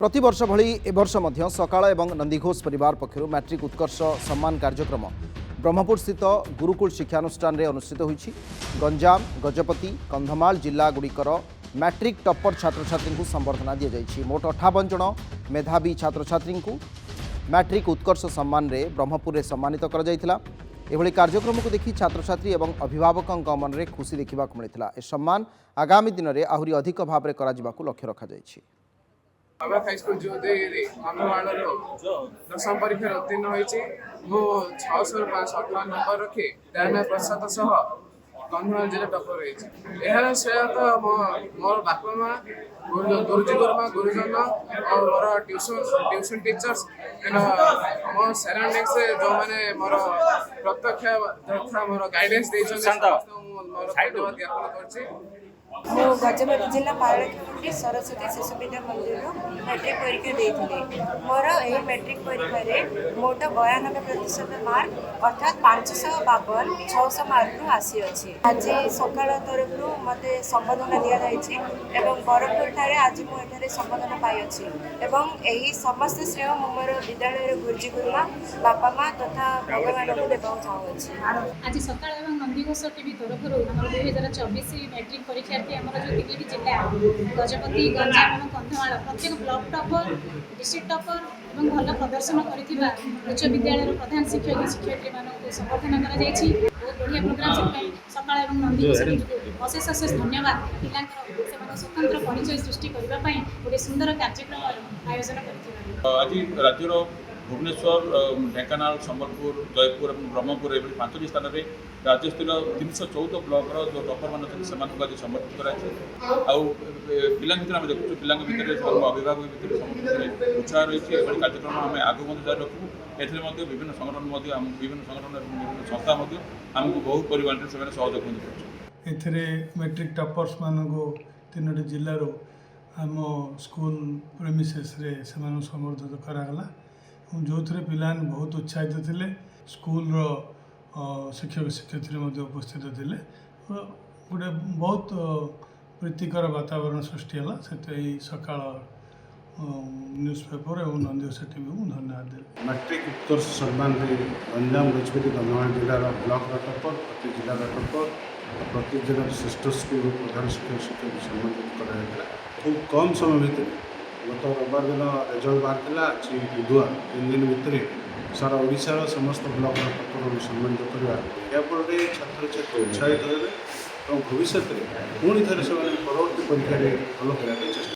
प्रतिवर्ष भली एवर्ष मध्य सकाळ एवं नंदीघोष परिवार पक्षर मैट्रिक उत्कर्ष सम्मान कार्यक्रम ब्रह्मपुर स्थित गुरुकुल शिक्षानुष्ठान अनुष्ठित होईछि। गंजाम गजपति कंधमाल जिला गुड़िकर मैट्रिक टप्पर छात्र छात्री को संबर्धना दी जाइछि। मोट 58 जन मेधावी छात्र छात्री को मैट्रिक उत्कर्ष सम्मान रे ब्रह्मपुर में सम्मानित कर जाइथिला। एभली कार्यक्रम को देखि छात्र छात्री एवं अभिभावकों मन में खुशी देखा मिलता। ए सम्मान आगामी दिन में आहरी अधिक भाव में करा जिबाकु लक्ष्य रखा जाइछि। अब हाईस्कूल जो दशम परीक्षा उत्तीर्ण होती मो 658 नंबर रखी 93% कंधमाल जिला टपर रही। यह श्रेय तो मोर बापा माँ गुरुजी गुरुमा गुरुजन और मोर ट्यूशन टीचर्स मोर सराउंडिंग से जो मैंने मोर प्रत्यक्ष मोर गाइडेंस मोर धन्यवाद ज्ञापन कर। मो गजपति जिला पारलाखेमुंडी सरस्वती शिशु विद्या मंदिर मैट्रिक परीक्षा देती। मोर यही मैट्रिक परीक्षा मोट 92% मार्क अर्थात 552 600 मार्क आसी अच्छी। आज सकाल तरफ मत संबोधन दि जाइए बरहपुर ठारे आज मुझे संबोधन पाई यही समस्त श्रेय मोर विद्यालय गुरुजी गुरुमा बापा माँ तथा भगवान को देवा चाहूँगी। आज सकाल नंदीघोष टीवी तरफ 2024 मैट्रिक परीक्षा आमर जो 3टी जिला गजपति गंजाम और कंधमाल प्रत्येक ब्लॉक टपर डिस्ट्रिक्ट टपर और भल प्रदर्शन कर उच्च विद्यालय प्रधान शिक्षक शिक्षयित्री मानक संबर्धना कर बहुत बढ़िया प्रोग्राम सकाल और नंदीघोष को अशेष अशेष धन्यवाद। पिला स्वतंत्र परिचय सृष्टि करने गोटे सुंदर कार्यक्रम आयोजन कर राज्यर भुवनेश्वर ढेंकानाल संबलपुर जयपुर और ब्रह्मपुर ये 5टी स्थान में राज्यस्तरीय 314 ब्लॉक जो टपर मान अच्छे आज समर्पित कराई। पिला भर आम देखु पिला भितर अभिभावक भितर समस्त उत्साह रही कार्यक्रम आम आगे जारी रखू। ए विभिन्न संगठन विभिन्न संस्था आमको बहुत परिमाण से सहयोग कर मैट्रिक टपर्स मानक 3टी जिलूर आम स्कूल प्रेमिसेस संबर्धित करागला जो थे पिला बहुत उत्साहित थे। स्कूल शिक्षक शिक्षयित्री उपस्थित थे गोटे बहुत प्रीतिकर वातावरण सृष्टि है। सका न्यूज़ पेपर और नंदीघोष टीवी को धन्यवाद दे। मैट्रिक उत्कर्ष सम्मान गंजाम गजपति कंधमाल जिलार ब्लॉक टपर प्रति जिलार टपर प्रति जिलार श्रेष्ठ स्कूल प्रधान शिक्षक शिक्षक सम्मानित कराया। खूब कम समय भितर गत रविवार दिन रेजल्ट बाहर आज बुधवार 3 दिन भितर सारा ओडिशार समस्त ब्लॉक टपर सम्मानित करवा याफल छात्र छात्री उत्साहित होते और भविष्य में पुणी थे परवर्ती परीक्षा भल करने चेष्टा